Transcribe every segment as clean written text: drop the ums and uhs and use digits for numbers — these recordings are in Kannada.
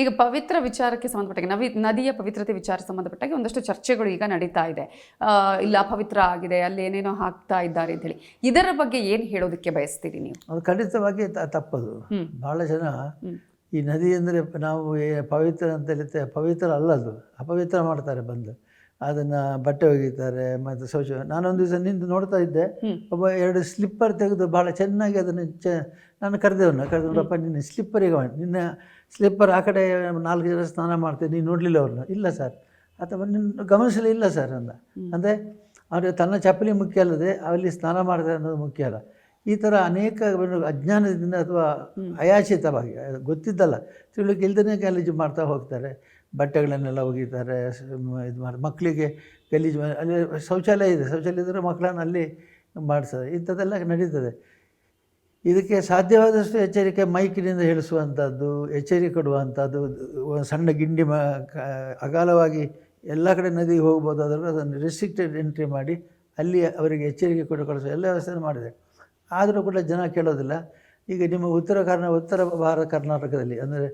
ಈಗ ಪವಿತ್ರ ವಿಚಾರಕ್ಕೆ ಸಂಬಂಧಪಟ್ಟಾಗ ನದಿಯ ಪವಿತ್ರತೆ ವಿಚಾರ ಸಂಬಂಧಪಟ್ಟಾಗ ಒಂದಷ್ಟು ಚರ್ಚೆಗಳು ಈಗ ನಡೀತಾ ಇದೆ. ಇಲ್ಲ ಪವಿತ್ರ ಆಗಿದೆ, ಅಲ್ಲಿ ಏನೇನೋ ಹಾಕ್ತಾ ಇದ್ದಾರೆ ಅಂತ ಹೇಳಿ. ಇದರ ಬಗ್ಗೆ ಏನು ಹೇಳೋದಕ್ಕೆ ಬಯಸ್ತೀರಿ ನೀವು? ಅದು ಖಂಡಿತವಾಗಿ ತಪ್ಪದು. ಭಾಳ ಜನ ಈ ನದಿ ಅಂದರೆ ನಾವು ಪವಿತ್ರ ಅಂತ ಹೇಳ್ತೇವೆ, ಪವಿತ್ರ ಅಲ್ಲದು, ಅಪವಿತ್ರ ಮಾಡ್ತಾರೆ ಬಂದು. ಅದನ್ನು ಬಟ್ಟೆ ಒಗಿತಾರೆ ಮತ್ತು ಶೌಚ. ನಾನೊಂದು ದಿವಸ ನಿಂತು ನೋಡ್ತಾ ಇದ್ದೆ, ಒಬ್ಬ 2 ಸ್ಲಿಪ್ಪರ್ ತೆಗೆದು ಭಾಳ ಚೆನ್ನಾಗಿ ಅದನ್ನು ನಾನು ಕರೆದವನಪ್ಪ ನಿನ್ನ ಸ್ಲಿಪ್ಪರಿಗೆ ನಿನ್ನ ಸ್ಲಿಪ್ಪರ್ ಆ ಕಡೆ 4 ಜನ ಸ್ನಾನ ಮಾಡ್ತೀನಿ, ನೀನು ನೋಡಲಿಲ್ಲ ಅವ್ರನ್ನ? ಇಲ್ಲ ಸರ್. ಅಥವಾ ನಿನ್ನ ಗಮನಿಸಲೇ ಇಲ್ಲ ಸರ್ ಅಂದ. ಅಂದರೆ ಅವರು ತನ್ನ ಚಪ್ಪಲಿ ಮುಖ್ಯ ಅಲ್ಲದೆ ಅಲ್ಲಿ ಸ್ನಾನ ಮಾಡ್ತಾರೆ ಅನ್ನೋದು ಮುಖ್ಯ ಅಲ್ಲ. ಈ ಥರ ಅನೇಕ ಅಜ್ಞಾನದಿಂದ ಅಥವಾ ಅಯಾಚಿತವಾಗಿ ಗೊತ್ತಿದ್ದಲ್ಲ, ತಿಳುವಳಿಕೆ ಇಲ್ದೇ ಗಲೀಜು ಮಾಡ್ತಾ ಹೋಗ್ತಾರೆ. ಬಟ್ಟೆಗಳನ್ನೆಲ್ಲ ಒಗಿತಾರೆ, ಇದು ಮಾಡಿ ಮಕ್ಕಳಿಗೆ ಗಲೀಜು ಅಲ್ಲಿ ಶೌಚಾಲಯ ಇದೆ, ಶೌಚಾಲಯ ಇದ್ದರೆ ಮಕ್ಕಳನ್ನು ಅಲ್ಲಿ ಮಾಡಿಸ್ತಾರೆ. ಇಂಥದ್ದೆಲ್ಲ ನಡೀತದೆ. ಇದಕ್ಕೆ ಸಾಧ್ಯವಾದಷ್ಟು ಎಚ್ಚರಿಕೆ ಮೈಕಿನಿಂದ ಹೇಳಿಸುವಂಥದ್ದು, ಎಚ್ಚರಿಕೆ ಕೊಡುವಂಥದ್ದು. ಸಣ್ಣ ಗಿಂಡಿ ಅಗಾಲವಾಗಿ ಎಲ್ಲ ಕಡೆ ನದಿಗೆ ಹೋಗ್ಬೋದು, ಅದನ್ನು ರೆಸ್ಟ್ರಿಕ್ಟೆಡ್ ಎಂಟ್ರಿ ಮಾಡಿ ಅಲ್ಲಿ ಅವರಿಗೆ ಎಚ್ಚರಿಕೆ ಕೊಟ್ಟು ಕಳಿಸೋ ಎಲ್ಲ ವ್ಯವಸ್ಥೆ ಮಾಡಿದೆ. ಆದರೂ ಕೂಡ ಜನ ಕೇಳೋದಿಲ್ಲ. ಈಗ ನಿಮ್ಮ ಉತ್ತರ ಭಾರತ ಕರ್ನಾಟಕದಲ್ಲಿ ಅಂದರೆ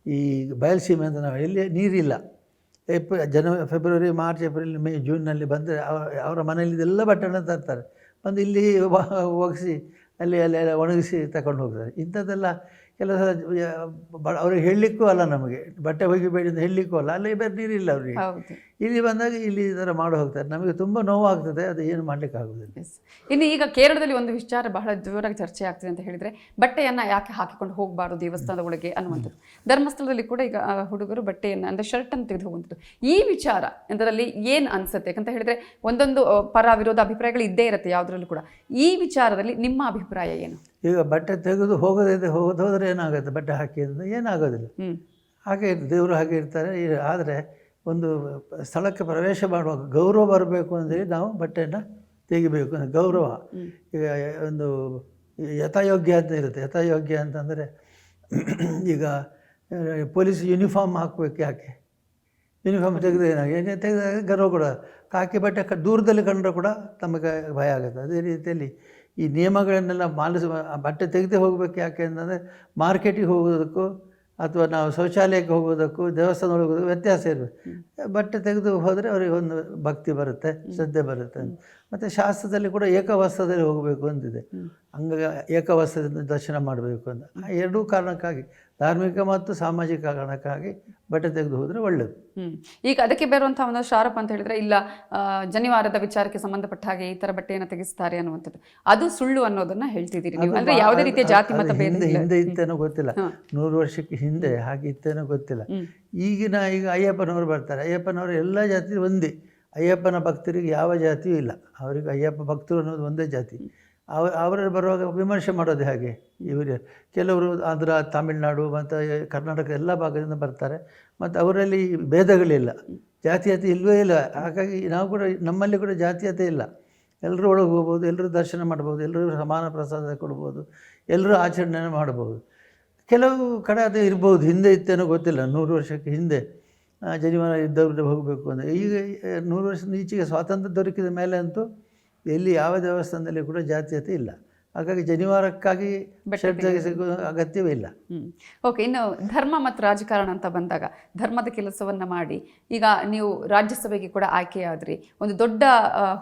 ಈ ಬಯಲುಸೀಮೆ ಅಂತ ನಾವು ಎಲ್ಲಿ ನೀರಿಲ್ಲ, ಫೆಬ್ರವರಿ, ಮಾರ್ಚ್, ಏಪ್ರಿಲ್, ಮೇ, ಜೂನ್ನಲ್ಲಿ ಬಂದರೆ ಅವರ ಮನೆಯಲ್ಲಿ ಇದೆಲ್ಲ ಬಟ್ಟೆಗಳನ್ನು ತರ್ತಾರೆ, ಬಂದು ಇಲ್ಲಿ ಒಗಿಸಿ ಅಲ್ಲಿ ಒಣಗಿಸಿ ತಗೊಂಡು ಹೋಗ್ತಾರೆ. ಇಂಥದ್ದೆಲ್ಲ ಕೆಲಸ ಅವ್ರಿಗೆ ಹೇಳಲಿಕ್ಕೂ ಅಲ್ಲ, ನಮಗೆ ಬಟ್ಟೆ ಒಗಿಬೇಡಿ ಅಂತ ಹೇಳಲಿಕ್ಕೂ ಅಲ್ಲ. ಅಲ್ಲಿ ಬೇರೆ ನೀರಿಲ್ಲ ಅವರಿಗೆ. ಇಲ್ಲಿ ಬಂದಾಗ ಇಲ್ಲಿ ಈ ಥರ ಮಾಡಿ ಹೋಗ್ತಾರೆ. ನಮಗೆ ತುಂಬ ನೋವಾಗ್ತದೆ, ಅದು ಏನು ಮಾಡಲಿಕ್ಕೆ ಆಗೋದಿಲ್ಲ. ಇನ್ನು ಈಗ ಕೇರಳದಲ್ಲಿ ಒಂದು ವಿಚಾರ ಬಹಳ ಜೋರಾಗಿ ಚರ್ಚೆ ಆಗ್ತದೆ ಅಂತ ಹೇಳಿದರೆ, ಬಟ್ಟೆಯನ್ನು ಯಾಕೆ ಹಾಕಿಕೊಂಡು ಹೋಗಬಾರ್ದು ದೇವಸ್ಥಾನದ ಒಳಗೆ ಅನ್ನುವಂಥದ್ದು. ಧರ್ಮಸ್ಥಳದಲ್ಲಿ ಕೂಡ ಈಗ ಹುಡುಗರು ಬಟ್ಟೆಯನ್ನು ಅಂದರೆ ಶರ್ಟನ್ನು ತೆಗೆದು ಹೋಗುವಂಥದ್ದು. ಈ ವಿಚಾರ ಎಂಥದ್ರಲ್ಲಿ ಏನು ಅನಿಸುತ್ತೆ? ಯಾಕಂತ ಹೇಳಿದರೆ ಒಂದೊಂದು ಪರ ವಿರೋಧ ಅಭಿಪ್ರಾಯಗಳು ಇದ್ದೇ ಇರುತ್ತೆ ಯಾವುದರಲ್ಲೂ ಕೂಡ. ಈ ವಿಚಾರದಲ್ಲಿ ನಿಮ್ಮ ಅಭಿಪ್ರಾಯ ಏನು? ಈಗ ಬಟ್ಟೆ ತೆಗೆದು ಹೋದರೆ ಏನಾಗುತ್ತೆ? ಬಟ್ಟೆ ಹಾಕಿ ಅಂದರೆ ಏನಾಗೋದಿಲ್ಲ, ಹಾಗೆ ದೇವರು ಹಾಗೆ ಇರ್ತಾರೆ. ಆದರೆ ಒಂದು ಸ್ಥಳಕ್ಕೆ ಪ್ರವೇಶ ಮಾಡುವಾಗ ಗೌರವ ಬರಬೇಕು ಅಂದರೆ ನಾವು ಬಟ್ಟೆಯನ್ನು ತೆಗಿಬೇಕು. ಗೌರವ ಈಗ ಒಂದು ಯಥಾಯೋಗ್ಯ ಅಂತ ಇರುತ್ತೆ. ಯಥಾಯೋಗ್ಯ ಅಂತಂದರೆ ಈಗ ಪೊಲೀಸ್ ಯೂನಿಫಾರ್ಮ್ ಹಾಕಬೇಕು. ಯಾಕೆ ಯೂನಿಫಾರ್ಮ್ ತೆಗೆದು ಏನೇ ತೆಗೆದಾಗ ಗೌರವ ಕೂಡ. ಕಾಕಿ ಬಟ್ಟೆ ದೂರದಲ್ಲಿ ಕಂಡರೂ ಕೂಡ ತಮಗೆ ಭಯ ಆಗುತ್ತೆ. ಅದೇ ರೀತಿಯಲ್ಲಿ ಈ ನಿಯಮಗಳನ್ನೆಲ್ಲ ಬಟ್ಟೆ ತೆಗೆದೇ ಹೋಗಬೇಕು. ಯಾಕೆ ಅಂತಂದರೆ ಮಾರ್ಕೆಟಿಗೆ ಹೋಗೋದಕ್ಕೂ ಅಥವಾ ನಾವು ಶೌಚಾಲಯಕ್ಕೆ ಹೋಗೋದಕ್ಕೂ ದೇವಸ್ಥಾನ ಹೋಗೋದಕ್ಕೂ ವ್ಯತ್ಯಾಸ ಇರಬೇಕು. ಬಟ್ಟೆ ತೆಗೆದು ಹೋದರೆ ಅವರಿಗೆ ಒಂದು ಭಕ್ತಿ ಬರುತ್ತೆ, ಶ್ರದ್ಧೆ ಬರುತ್ತೆ. ಮತ್ತು ಶಾಸ್ತ್ರದಲ್ಲಿ ಕೂಡ ಏಕವಸ್ತ್ರದಲ್ಲಿ ಹೋಗಬೇಕು ಅಂತಿದೆ. ಹಂಗಾಗಿ ಏಕವಸ್ತ್ರದಿಂದ ದರ್ಶನ ಮಾಡಬೇಕು ಅಂತ. ಆ ಎರಡೂ ಕಾರಣಕ್ಕಾಗಿ, ಧಾರ್ಮಿಕ ಮತ್ತು ಸಾಮಾಜಿಕ ಕಾರಣಕ್ಕಾಗಿ ಬಟ್ಟೆ ತೆಗೆದು ಹೋದರೆ ಒಳ್ಳೆಯದು. ಈಗ ಅದಕ್ಕೆ ಬರುವಂಥ ಒಂದು ಶಾರಪ್ ಅಂತ ಹೇಳಿದರೆ, ಇಲ್ಲ ಜನಿವಾರದ ವಿಚಾರಕ್ಕೆ ಸಂಬಂಧಪಟ್ಟ ಹಾಗೆ ಈ ಥರ ಬಟ್ಟೆಯನ್ನು ತೆಗೆಸ್ತಾರೆ ಅನ್ನುವಂಥದ್ದು, ಅದು ಸುಳ್ಳು ಅನ್ನೋದನ್ನು ಹೇಳ್ತಿದ್ದೀರಿ ನೀವು. ಅಂದರೆ ಯಾವುದೇ ರೀತಿಯ ಜಾತಿ ಮತ ಹಿಂದೆ ಇತ್ತೇನೋ ಗೊತ್ತಿಲ್ಲ, 100 ವರ್ಷಕ್ಕೆ ಹಿಂದೆ ಹಾಗೆ ಇತ್ತೇನೋ ಗೊತ್ತಿಲ್ಲ. ಈಗ ಅಯ್ಯಪ್ಪನವರು ಬರ್ತಾರೆ. ಅಯ್ಯಪ್ಪನವರು ಎಲ್ಲ ಜಾತಿ ಒಂದೇ. ಅಯ್ಯಪ್ಪನ ಭಕ್ತರಿಗೆ ಯಾವ ಜಾತಿಯೂ ಇಲ್ಲ. ಅವರಿಗೆ ಅಯ್ಯಪ್ಪ ಭಕ್ತರು ಅನ್ನೋದು ಒಂದೇ ಜಾತಿ. ಅವರಲ್ಲಿ ಬರುವಾಗ ವಿಮರ್ಶೆ ಮಾಡೋದು ಹಾಗೆ. ಇವರು ಕೆಲವರು ಆಂಧ್ರ, ತಮಿಳುನಾಡು ಮತ್ತು ಕರ್ನಾಟಕ ಎಲ್ಲ ಭಾಗದಿಂದ ಬರ್ತಾರೆ. ಮತ್ತು ಅವರಲ್ಲಿ ಭೇದಗಳಿಲ್ಲ, ಜಾತೀಯತೆ ಇಲ್ಲವೇ ಇಲ್ಲ. ಹಾಗಾಗಿ ನಾವು ಕೂಡ ನಮ್ಮಲ್ಲಿ ಕೂಡ ಜಾತೀಯತೆ ಇಲ್ಲ. ಎಲ್ಲರೂ ಒಳಗೆ ಹೋಗ್ಬೋದು, ಎಲ್ಲರೂ ದರ್ಶನ ಮಾಡ್ಬೋದು, ಎಲ್ಲರೂ ಸಮಾನ ಪ್ರಸಾದ ಕೊಡ್ಬೋದು, ಎಲ್ಲರೂ ಆಚರಣೆ ಮಾಡ್ಬೋದು. ಕೆಲವು ಕಡೆ ಅದು ಇರ್ಬೋದು, ಹಿಂದೆ ಇತ್ತೇನೋ ಗೊತ್ತಿಲ್ಲ. 100 ವರ್ಷಕ್ಕೆ ಹಿಂದೆ ಜನಿವಾರ ಇದ್ದವ್ರಿಗೆ ಹೋಗಬೇಕು ಅಂದರೆ. ಈಗ 100 ವರ್ಷದ ಈಚೆಗೆ ಸ್ವಾತಂತ್ರ್ಯ ದೊರಕಿದ ಮೇಲೆ ಅಂತೂ ಎಲ್ಲಿ ಯಾವ ದೇವಸ್ಥಾನದಲ್ಲಿ ಕೂಡ ಜಾತೀಯತೆ ಇಲ್ಲ. ಹಾಗಾಗಿ ಜನಿವಾರಕ್ಕಾಗಿ ಶ್ರದ್ಧೆ ಸಿಗೋ ಅಗತ್ಯವೇ ಇಲ್ಲ. ಓಕೆ. ಇನ್ನು ಧರ್ಮ ಮತ್ತು ರಾಜಕಾರಣ ಅಂತ ಬಂದಾಗ, ಧರ್ಮದ ಕೆಲಸವನ್ನು ಮಾಡಿ ಈಗ ನೀವು ರಾಜ್ಯಸಭೆಗೆ ಕೂಡ ಆಯ್ಕೆಯಾದ್ರಿ. ಒಂದು ದೊಡ್ಡ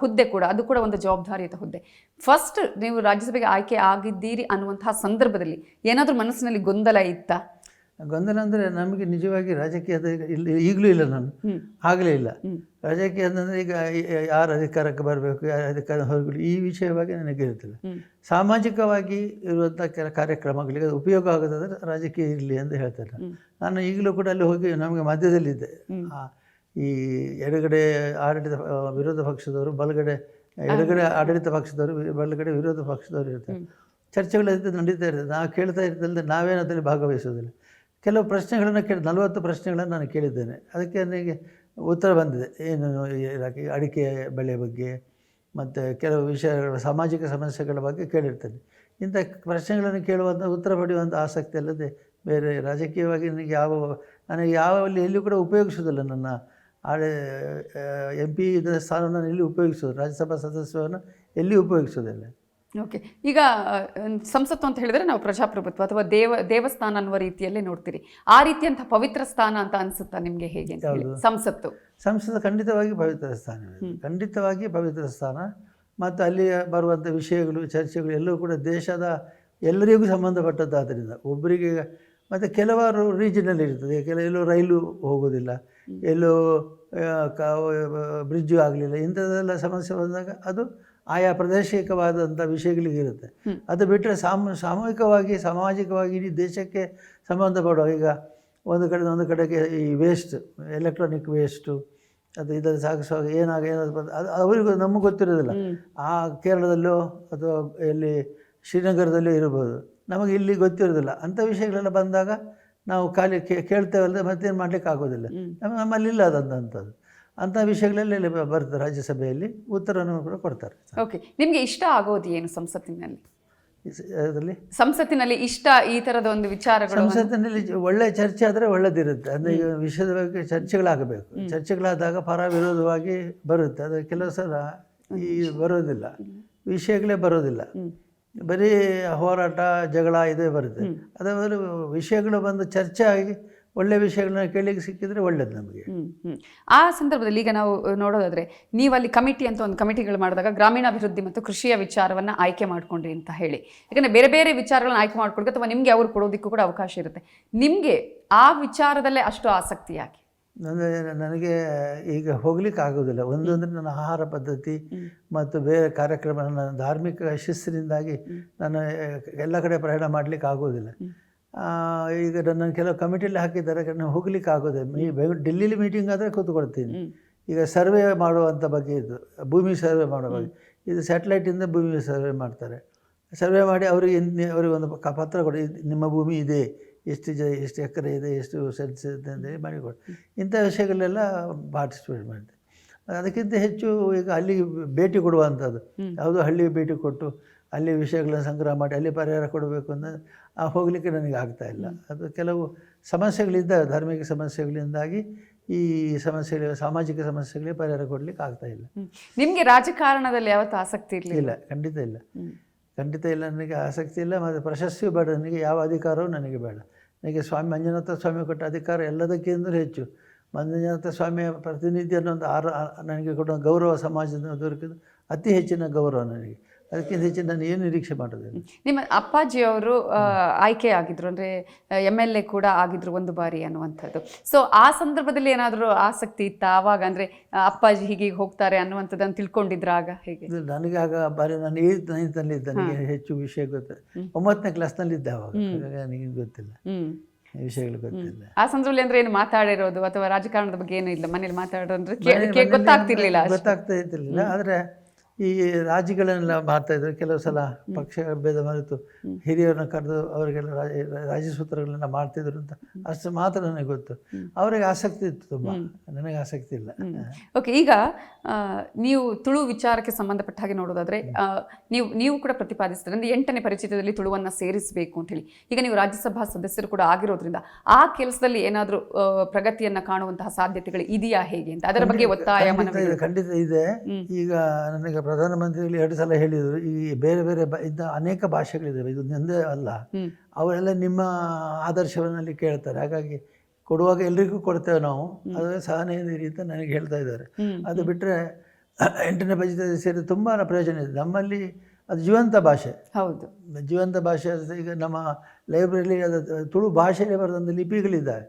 ಹುದ್ದೆ ಕೂಡ, ಅದು ಕೂಡ ಒಂದು ಜವಾಬ್ದಾರಿಯುತ ಹುದ್ದೆ. ಫಸ್ಟ್ ನೀವು ರಾಜ್ಯಸಭೆಗೆ ಆಯ್ಕೆ ಆಗಿದ್ದೀರಿ ಅನ್ನುವಂತಹ ಸಂದರ್ಭದಲ್ಲಿ ಏನಾದರೂ ಮನಸ್ಸಿನಲ್ಲಿ ಗೊಂದಲ ಇತ್ತಾ? ಗೊಂದಲ ಅಂದರೆ ನಮಗೆ ನಿಜವಾಗಿ ರಾಜಕೀಯದ ಈಗಲೂ ಇಲ್ಲ, ನಾನು ಆಗಲೇ ಇಲ್ಲ. ರಾಜಕೀಯ ಅಂತಂದರೆ ಈಗ ಯಾರು ಅಧಿಕಾರಕ್ಕೆ ಬರಬೇಕು, ಯಾರು ಅಧಿಕಾರ ಹೊರಗಡೆ, ಈ ವಿಷಯವಾಗಿ ನನಗೆ ಇರುತ್ತಿಲ್ಲ. ಸಾಮಾಜಿಕವಾಗಿ ಇರುವಂಥ ಕಾರ್ಯಕ್ರಮಗಳಿಗೆ ಉಪಯೋಗ ಆಗೋದಾದರೆ ರಾಜಕೀಯ ಇರಲಿ ಅಂತ ಹೇಳ್ತಾರೆ. ನಾನು ಈಗಲೂ ಕೂಡ ಅಲ್ಲಿ ಹೋಗಿ ನಮಗೆ ಮಧ್ಯದಲ್ಲಿದ್ದೆ. ಈ ಎಡಗಡೆ ವಿರೋಧ ಪಕ್ಷದವರು, ಎಡಗಡೆ ಆಡಳಿತ ಪಕ್ಷದವರು, ಬಲಗಡೆ ವಿರೋಧ ಪಕ್ಷದವರು ಇರ್ತಾರೆ. ಚರ್ಚೆಗಳು ನಡೀತಾ ಇರ್ತದೆ. ನಾವು ಕೇಳ್ತಾ ಇರ್ತದೆ, ನಾವೇನು ಅದರಲ್ಲಿ ಭಾಗವಹಿಸೋದಿಲ್ಲ. ಕೆಲವು ಪ್ರಶ್ನೆಗಳನ್ನು 40 ಪ್ರಶ್ನೆಗಳನ್ನು ನಾನು ಕೇಳಿದ್ದೇನೆ. ಅದಕ್ಕೆ ನನಗೆ ಉತ್ತರ ಬಂದಿದೆ. ಏನು ಅಡಿಕೆ ಬೆಳೆ ಬಗ್ಗೆ ಮತ್ತು ಕೆಲವು ವಿಷಯಗಳ ಸಾಮಾಜಿಕ ಸಮಸ್ಯೆಗಳ ಬಗ್ಗೆ ಕೇಳಿರ್ತೇನೆ. ಇಂಥ ಪ್ರಶ್ನೆಗಳನ್ನು ಕೇಳುವಂಥ ಉತ್ತರ ಪಡೆಯುವಂಥ ಆಸಕ್ತಿ ಅಲ್ಲದೆ ಬೇರೆ ರಾಜಕೀಯವಾಗಿ ನನಗೆ ಯಾವಲ್ಲಿ ಎಲ್ಲಿಯೂ ಕೂಡ ಉಪಯೋಗಿಸೋದಿಲ್ಲ. ನನ್ನ MP ಸ್ಥಾನವನ್ನು ಎಲ್ಲಿ ಉಪಯೋಗಿಸೋದು, ರಾಜ್ಯಸಭಾ ಸದಸ್ಯವನ್ನು ಎಲ್ಲಿ ಉಪಯೋಗಿಸೋದಿಲ್ಲ. ಓಕೆ. ಈಗ ಸಂಸತ್ತು ಅಂತ ಹೇಳಿದ್ರೆ ನಾವು ಪ್ರಜಾಪ್ರಭುತ್ವ ಅಥವಾ ದೇವಸ್ಥಾನ ಅನ್ನುವ ರೀತಿಯಲ್ಲೇ ನೋಡ್ತೀರಿ. ಆ ರೀತಿಯಂಥ ಪವಿತ್ರ ಸ್ಥಾನ ಅಂತ ಅನ್ಸುತ್ತಾ ನಿಮಗೆ ಹೇಗೆ ಅಂತ ಹೇಳಿ? ಸಂಸತ್ತು ಖಂಡಿತವಾಗಿ ಪವಿತ್ರ ಸ್ಥಾನವಿದೆ, ಖಂಡಿತವಾಗಿ ಪವಿತ್ರ ಸ್ಥಾನ. ಮತ್ತು ಅಲ್ಲಿ ಬರುವಂಥ ವಿಷಯಗಳು, ಚರ್ಚೆಗಳು ಎಲ್ಲವೂ ಕೂಡ ದೇಶದ ಎಲ್ಲರಿಗೂ ಸಂಬಂಧಪಟ್ಟದ್ದಾದ್ದರಿಂದ ಒಬ್ಬರಿಗೆ. ಮತ್ತು ಕೆಲವಾರು ರೀಜನಲ್ಲಿ ಇರ್ತದೆ, ಎಲ್ಲೋ ರೈಲು ಹೋಗೋದಿಲ್ಲ, ಎಲ್ಲೋ ಬ್ರಿಡ್ಜು ಆಗಲಿಲ್ಲ, ಇಂಥದ್ದೆಲ್ಲ ಸಮಸ್ಯೆ ಬಂದಾಗ ಅದು ಆಯಾ ಪ್ರಾದೇಶಿಕವಾದಂಥ ವಿಷಯಗಳಿಗಿರುತ್ತೆ. ಅದು ಬಿಟ್ಟರೆ ಸಾಮೂಹಿಕವಾಗಿ ಸಾಮಾಜಿಕವಾಗಿ ಇಡೀ ದೇಶಕ್ಕೆ ಸಂಬಂಧಪಡುವ, ಈಗ ಒಂದು ಕಡೆಗೆ ಈ ವೇಸ್ಟ್, ಎಲೆಕ್ಟ್ರಾನಿಕ್ ವೇಸ್ಟು ಅದು ಇದನ್ನು ಸಾಗಿಸುವಾಗ ಏನಾದ್ರು ಅದು ಅವರಿಗೂ ನಮಗೆ ಗೊತ್ತಿರೋದಿಲ್ಲ. ಆ ಕೇರಳದಲ್ಲೋ ಅಥವಾ ಎಲ್ಲಿ ಶ್ರೀನಗರದಲ್ಲೂ ಇರ್ಬೋದು, ನಮಗೆ ಇಲ್ಲಿ ಗೊತ್ತಿರೋದಿಲ್ಲ. ಅಂಥ ವಿಷಯಗಳೆಲ್ಲ ಬಂದಾಗ ನಾವು ಖಾಲಿ ಕೇಳ್ತೇವಲ್ಲ, ಮತ್ತೇನು ಮಾಡಲಿಕ್ಕೆ ಆಗೋದಿಲ್ಲ. ನಮ್ಮಲ್ಲಿಲ್ಲ ಅದಂಥದ್ದು. ಅಂಥ ವಿಷಯಗಳೆಲ್ಲ ಬರ್ತದೆ ರಾಜ್ಯಸಭೆಯಲ್ಲಿ, ಉತ್ತರವನ್ನು ಕೂಡ ಕೊಡ್ತಾರೆ. ಓಕೆ, ನಿಮಗೆ ಇಷ್ಟ ಆಗೋದು ಏನು ಸಂಸತ್ತಿನಲ್ಲಿ? ಅದರಲ್ಲಿ ಸಂಸತ್ತಿನಲ್ಲಿ ಇಷ್ಟ ಈ ಥರದ ಒಂದು ವಿಚಾರಗಳು, ಸಂಸತ್ತಿನಲ್ಲಿ ಒಳ್ಳೆ ಚರ್ಚೆ ಆದರೆ ಒಳ್ಳೆದಿರುತ್ತೆ. ಅಂದರೆ ಈಗ ವಿಷಯದ ಬಗ್ಗೆ ಚರ್ಚೆಗಳಾಗಬೇಕು. ಚರ್ಚೆಗಳಾದಾಗ ಪರ ವಿರೋಧವಾಗಿ ಬರುತ್ತೆ. ಅದು ಕೆಲವು ಸಲ ಈ ಬರೋದಿಲ್ಲ, ವಿಷಯಗಳೇ ಬರೋದಿಲ್ಲ, ಬರೀ ಹೋರಾಟ ಜಗಳ ಇದೇ ಬರುತ್ತೆ. ಅದಾದರೂ ವಿಷಯಗಳು ಬಂದು ಚರ್ಚೆ ಆಗಿ ಒಳ್ಳೆ ವಿಷಯಗಳನ್ನ ಕೇಳಲಿಕ್ಕೆ ಸಿಕ್ಕಿದ್ರೆ ಒಳ್ಳೇದು ನಮಗೆ. ಆ ಸಂದರ್ಭದಲ್ಲಿ ಈಗ ನಾವು ನೋಡೋದಾದ್ರೆ, ನೀವು ಅಲ್ಲಿ ಕಮಿಟಿ ಅಂತ ಒಂದು ಕಮಿಟಿಗಳು ಮಾಡಿದಾಗ ಗ್ರಾಮೀಣಾಭಿವೃದ್ಧಿ ಮತ್ತು ಕೃಷಿಯ ವಿಚಾರವನ್ನು ಆಯ್ಕೆ ಮಾಡ್ಕೊಂಡ್ರಿ ಅಂತ ಹೇಳಿ, ಯಾಕಂದರೆ ಬೇರೆ ಬೇರೆ ವಿಚಾರಗಳನ್ನ ಆಯ್ಕೆ ಮಾಡ್ಕೊಳ್ಬೇಕು ಅಥವಾ ನಿಮಗೆ ಅವ್ರು ಕೊಡೋದಕ್ಕೂ ಕೂಡ ಅವಕಾಶ ಇರುತ್ತೆ. ನಿಮಗೆ ಆ ವಿಚಾರದಲ್ಲೇ ಅಷ್ಟು ಆಸಕ್ತಿ ಯಾಕೆ? ನನಗೆ ಈಗ ಹೋಗ್ಲಿಕ್ಕೆ ಆಗೋದಿಲ್ಲ. ಅಂದರೆ ನನ್ನ ಆಹಾರ ಪದ್ಧತಿ ಮತ್ತು ಬೇರೆ ಕಾರ್ಯಕ್ರಮ, ನನ್ನ ಧಾರ್ಮಿಕ ಶಿಸ್ತಿನಿಂದಾಗಿ ನಾನು ಎಲ್ಲ ಕಡೆ ಪ್ರಯಾಣ ಮಾಡಲಿಕ್ಕೆ ಆಗೋದಿಲ್ಲ. ಈಗ ನನ್ನ ಕೆಲವು ಕಮಿಟಿಯಲ್ಲಿ ಹಾಕಿದ್ದಾರೆ, ನಾನು ಹೋಗ್ಲಿಕ್ಕೆ ಆಗೋದಿಲ್ಲ. ಡೆಲ್ಲಿಲಿ ಮೀಟಿಂಗ್ ಆದರೆ ಕೂತ್ಕೊಳ್ತೀನಿ. ಈಗ ಸರ್ವೆ ಮಾಡುವಂಥ ಬಗ್ಗೆ ಇದು ಭೂಮಿ ಸರ್ವೆ ಮಾಡೋ ಬಗ್ಗೆ, ಇದು ಸ್ಯಾಟಲೈಟಿಂದ ಭೂಮಿ ಸರ್ವೆ ಮಾಡ್ತಾರೆ. ಸರ್ವೆ ಮಾಡಿ ಅವರಿಗೆ ಒಂದು ಪತ್ರ ಕೊಡಿ, ನಿಮ್ಮ ಭೂಮಿ ಇದೆ, ಎಷ್ಟು ಎಕರೆ ಇದೆ, ಎಷ್ಟು ಸೆನ್ಸ್ ಇದೆ ಅಂತೇಳಿ ಮಾಡಿಕೊಡಿ. ಇಂಥ ವಿಷಯಗಳೆಲ್ಲ ಪಾರ್ಟಿಸಿಪೇಟ್ ಮಾಡಿದೆ. ಅದಕ್ಕಿಂತ ಹೆಚ್ಚು ಈಗ ಅಲ್ಲಿಗೆ ಭೇಟಿ ಕೊಡುವಂಥದ್ದು, ಯಾವುದೋ ಹಳ್ಳಿಗೆ ಭೇಟಿ ಕೊಟ್ಟು ಅಲ್ಲಿ ವಿಷಯಗಳನ್ನು ಸಂಗ್ರಹ ಮಾಡಿ ಅಲ್ಲಿ ಪರಿಹಾರ ಕೊಡಬೇಕು ಅಂತ ಹೋಗಲಿಕ್ಕೆ ನನಗೆ ಆಗ್ತಾಯಿಲ್ಲ. ಅದು ಕೆಲವು ಸಮಸ್ಯೆಗಳಿದ್ದಾವೆ, ಧಾರ್ಮಿಕ ಸಮಸ್ಯೆಗಳಿಂದಾಗಿ ಈ ಸಮಸ್ಯೆಗಳು, ಸಾಮಾಜಿಕ ಸಮಸ್ಯೆಗಳಿಗೆ ಪರಿಹಾರ ಕೊಡಲಿಕ್ಕೆ ಆಗ್ತಾಯಿಲ್ಲ. ನಿಮಗೆ ರಾಜಕಾರಣದಲ್ಲಿ ಯಾವತ್ತೂ ಆಸಕ್ತಿ ಇರಲಿಲ್ಲ? ಖಂಡಿತ ಇಲ್ಲ, ಖಂಡಿತ ಇಲ್ಲ. ನನಗೆ ಆಸಕ್ತಿ ಇಲ್ಲ. ಮತ್ತು ಪ್ರಶಸ್ತಿಯೂ ಬೇಡ ನನಗೆ, ಯಾವ ಅಧಿಕಾರವೂ ನನಗೆ ಬೇಡ. ನನಗೆ ಸ್ವಾಮಿ ಮಂಜುನಾಥ ಸ್ವಾಮಿ ಕೊಟ್ಟ ಅಧಿಕಾರ ಎಲ್ಲದಕ್ಕಿಂತಲೂ ಹೆಚ್ಚು. ಮಂಜುನಾಥ ಸ್ವಾಮಿಯ ಪ್ರತಿನಿಧಿ ಅನ್ನೋದು ನನಗೆ ಕೊಟ್ಟ ಗೌರವ ಸಮಾಜದಿಂದ ದೊರಕಿದ್ದು ಅತಿ ಹೆಚ್ಚಿನ ಗೌರವ ನನಗೆ. ಅದಕ್ಕಿಂತ ಹೆಚ್ಚಿನ ನಾನು ಏನು ನಿರೀಕ್ಷೆ ಮಾಡೋದಿಲ್ಲ. ನಿಮ್ಮ ಅಪ್ಪಾಜಿಯವರು ಆಯ್ಕೆ ಆಗಿದ್ರು, ಅಂದರೆ MLA ಕೂಡ ಆಗಿದ್ರು ಒಂದು ಬಾರಿ ಅನ್ನುವಂಥದ್ದು. ಸೊ ಆ ಸಂದರ್ಭದಲ್ಲಿ ಏನಾದರೂ ಆಸಕ್ತಿ ಇತ್ತ ಆವಾಗ? ಅಂದರೆ ಅಪ್ಪಾಜಿ ಹೀಗೆ ಹೋಗ್ತಾರೆ ಅನ್ನುವಂಥದ್ದನ್ನು ತಿಳ್ಕೊಂಡಿದ್ರ ಆಗ ಹೇಗೆ? ನನಗೆ ಆಗ ಬಾರಿ ನಾನು 8th 9th ಇದ್ದೆ, ನನಗೆ ಹೆಚ್ಚು ವಿಷಯ ಗೊತ್ತು. 9ನೇ ಕ್ಲಾಸ್ನಲ್ಲಿ ಇದ್ದೆ ಆವಾಗ, ನನಗೆ ಗೊತ್ತಿಲ್ಲ, ವಿಷಯಗಳು ಗೊತ್ತಿಲ್ಲ. ಆ ಸಂದರ್ಭದಲ್ಲಿ ಅಂದರೆ ಏನು ಮಾತಾಡಿರೋದು ಅಥವಾ ರಾಜಕಾರಣದ ಬಗ್ಗೆ ಏನೂ ಇಲ್ಲ, ಮನೇಲಿ ಮಾತಾಡೋದ್ರೆ ಗೊತ್ತಾಗ್ತಿರ್ಲಿಲ್ಲ, ಗೊತ್ತಾಗ್ತಾ ಇದ್ದಿರಲಿಲ್ಲ. ಆದರೆ ಈ ರಾಜಿಗಳನ್ನೆಲ್ಲ ಮಾಡ್ತಾಯಿದ್ರು. ಕೆಲವು ಸಲ ಪಕ್ಷ ಭೇದ ಮರೆತು ಹಿರಿಯರನ್ನ ಕರೆದು ಅವರಿಗೆಲ್ಲ ರಾಜಿ ಸೂತ್ರಗಳನ್ನ ಮಾಡ್ತಿದ್ರು ಅಂತ ಅಷ್ಟು ಮಾತ್ರ ನನಗೆ ಗೊತ್ತು. ಅವರಿಗೆ ಆಸಕ್ತಿ ಇತ್ತು ತುಂಬ, ನನಗೆ ಆಸಕ್ತಿ ಇಲ್ಲ. ಓಕೆ, ಈಗ ನೀವು ತುಳು ವಿಚಾರಕ್ಕೆ ಸಂಬಂಧಪಟ್ಟ ಹಾಗೆ ನೋಡೋದಾದರೆ ನೀವು ಕೂಡ ಪ್ರತಿಪಾದಿಸ್ತಾರೆ, ಅಂದರೆ 8ನೇ ಪರಿಚಿತದಲ್ಲಿ ತುಳುವನ್ನು ಸೇರಿಸಬೇಕು ಅಂತ ಹೇಳಿ. ಈಗ ನೀವು ರಾಜ್ಯಸಭಾ ಸದಸ್ಯರು ಕೂಡ ಆಗಿರೋದ್ರಿಂದ ಆ ಕೆಲಸದಲ್ಲಿ ಏನಾದರೂ ಪ್ರಗತಿಯನ್ನು ಕಾಣುವಂತಹ ಸಾಧ್ಯತೆಗಳು ಇದೆಯಾ ಹೇಗೆ ಅಂತ, ಅದರ ಬಗ್ಗೆ ಒತ್ತಾಯ? ಖಂಡಿತ ಇದೆ. ಈಗ ನನಗೆ ಪ್ರಧಾನಮಂತ್ರಿಗಳು 2 ಸಲ ಹೇಳಿದರು, ಈ ಬೇರೆ ಬೇರೆ ಇದ್ದ ಅನೇಕ ಭಾಷೆಗಳಿದ್ದಾವೆ, ಇದು ಒಂದೇ ಅಲ್ಲ, ಅವರೆಲ್ಲ ನಿಮ್ಮ ಆದರ್ಶವನ್ನಲ್ಲಿ ಕೇಳ್ತಾರೆ. ಹಾಗಾಗಿ ಕೊಡುವಾಗ ಎಲ್ರಿಗೂ ಕೊಡ್ತೇವೆ ನಾವು, ಅದರ ಸಹನೆಯಿಂದ ಇರಿ ಅಂತ ನನಗೆ ಹೇಳ್ತಾ ಇದ್ದಾರೆ. ಅದು ಬಿಟ್ಟರೆ 8ನೇ ಪರಿಚಿತದಲ್ಲಿ ಸೇರಿ ತುಂಬ ಪ್ರಯೋಜನ ಇದೆ. ನಮ್ಮಲ್ಲಿ ಅದು ಜೀವಂತ ಭಾಷೆ. ಹೌದು, ಜೀವಂತ ಭಾಷೆ. ಈಗ ನಮ್ಮ ಲೈಬ್ರರಿಲಿ ಅದು ತುಳು ಭಾಷೆಯಲ್ಲಿ ಬರೆದಂಥ ಲಿಪಿಗಳಿದ್ದಾವೆ.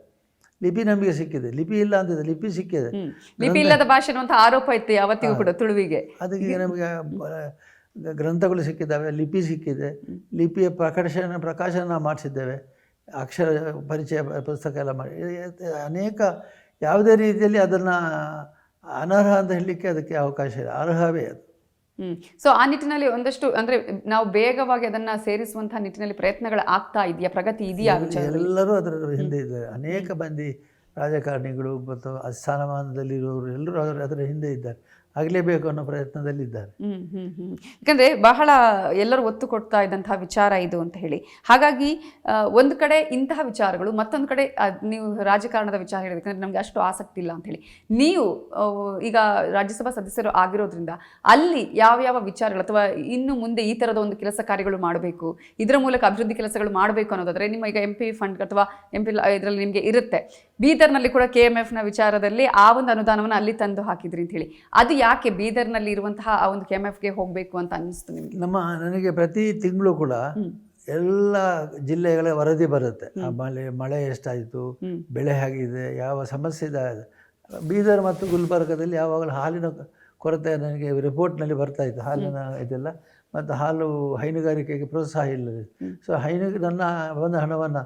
ಲಿಪಿ ನಮಗೆ ಸಿಕ್ಕಿದೆ, ಲಿಪಿ ಇಲ್ಲ ಅಂತಿದೆ, ಲಿಪಿ ಸಿಕ್ಕಿದೆ. ಲಿಪಿ ಇಲ್ಲದ ಭಾಷೆ ಅಂತ ಆರೋಪ ಇತ್ತು ಯಾವತ್ತಿಗೂ ಕೂಡ ತುಳುವಿಗೆ. ಅದಕ್ಕೆ ನಮಗೆ ಗ್ರಂಥಗಳು ಸಿಕ್ಕಿದ್ದಾವೆ, ಲಿಪಿ ಸಿಕ್ಕಿದೆ, ಲಿಪಿಯ ಪ್ರಕಾಶನ ಮಾಡಿಸಿದ್ದೇವೆ, ಅಕ್ಷರ ಪರಿಚಯ ಪುಸ್ತಕ ಎಲ್ಲ ಮಾಡಿ ಅನೇಕ. ಯಾವುದೇ ರೀತಿಯಲ್ಲಿ ಅದನ್ನು ಅನರ್ಹ ಅಂತ ಹೇಳಲಿಕ್ಕೆ ಅದಕ್ಕೆ ಅವಕಾಶ ಇಲ್ಲ, ಅರ್ಹವೇ ಅದು. ಸೊ ಆ ನಿಟ್ಟಿನಲ್ಲಿ ಒಂದಷ್ಟು ಅಂದರೆ ನಾವು ಬೇಗವಾಗಿ ಅದನ್ನು ಸೇರಿಸುವಂತಹ ನಿಟ್ಟಿನಲ್ಲಿ ಪ್ರಯತ್ನಗಳು ಆಗ್ತಾ ಇದೆಯಾ, ಪ್ರಗತಿ ಇದೆಯಾ? ಎಲ್ಲರೂ ಅದರ ಹಿಂದೆ ಇದ್ದಾರೆ. ಅನೇಕ ಮಂದಿ ರಾಜಕಾರಣಿಗಳು ಮತ್ತು ಸ್ಥಾನಮಾನದಲ್ಲಿರುವವರು ಎಲ್ಲರೂ ಅದರ ಹಿಂದೆ ಇದ್ದಾರೆ. ಆಗಲೇಬೇಕು ಅನ್ನೋ ಪ್ರಯತ್ನದಲ್ಲಿದ್ದಾರೆ. ಯಾಕಂದ್ರೆ ಬಹಳ ಎಲ್ಲರೂ ಒತ್ತು ಕೊಡ್ತಾ ಇದ್ದಂತಹ ವಿಚಾರ ಇದು ಅಂತ ಹೇಳಿ, ಹಾಗಾಗಿ ಒಂದು ಕಡೆ ಇಂತಹ ವಿಚಾರಗಳು, ಮತ್ತೊಂದು ಕಡೆ ನೀವು ರಾಜಕಾರಣದ ವಿಚಾರ ಹೇಳಿದ್ರೆ ನಮಗೆ ಅಷ್ಟು ಆಸಕ್ತಿ ಇಲ್ಲ ಅಂತ ಹೇಳಿ, ನೀವು ಈಗ ರಾಜ್ಯಸಭಾ ಸದಸ್ಯರು ಆಗಿರೋದ್ರಿಂದ ಅಲ್ಲಿ ಯಾವ ವಿಚಾರಗಳು ಅಥವಾ ಇನ್ನು ಮುಂದೆ ಈ ಥರದ ಒಂದು ಕೆಲಸ ಕಾರ್ಯಗಳು ಮಾಡಬೇಕು, ಇದರ ಮೂಲಕ ಅಭಿವೃದ್ಧಿ ಕೆಲಸಗಳು ಮಾಡಬೇಕು ಅನ್ನೋದಾದ್ರೆ ನಿಮ್ಮ ಈಗ MP ಫಂಡ್ ಅಥವಾ MP ಇದರಲ್ಲಿ ನಿಮಗೆ ಇರುತ್ತೆ. ಬೀದರ್ನಲ್ಲಿ ಕೂಡ KMFನ ವಿಚಾರದಲ್ಲಿ ಆ ಒಂದು ಅನುದಾನವನ್ನು ಅಲ್ಲಿ ತಂದು ಹಾಕಿದ್ರಿ ಅಂತ ಹೇಳಿ, ಅದು ಯಾಕೆ ಬೀದರ್ನಲ್ಲಿ ಇರುವಂತಹ ಆ ಒಂದು KMFಗೆ ಹೋಗಬೇಕು ಅಂತ ಅನ್ನಿಸ್ತು ನಿಮಗೆ? ನನಗೆ ಪ್ರತಿ ತಿಂಗಳು ಕೂಡ ಎಲ್ಲ ಜಿಲ್ಲೆಗಳ ವರದಿ ಬರುತ್ತೆ. ಆ ಮಳೆ ಎಷ್ಟಾಯಿತು, ಬೆಳೆ ಹೇಗಿದೆ, ಯಾವ ಸಮಸ್ಯೆ ಇದೆ. ಬೀದರ್ ಮತ್ತು ಗುಲ್ಬರ್ಗದಲ್ಲಿ ಯಾವಾಗಲೂ ಹಾಲಿನ ಕೊರತೆ ನನಗೆ ರಿಪೋರ್ಟ್ನಲ್ಲಿ ಬರ್ತಾ ಇತ್ತು, ಹಾಲಿನ ಇದೆಲ್ಲ. ಮತ್ತು ಹಾಲು ಹೈನುಗಾರಿಕೆಗೆ ಪ್ರೋತ್ಸಾಹ ಇಲ್ಲ. ಸೊ ನನ್ನ ಒಂದು ಹಣವನ್ನು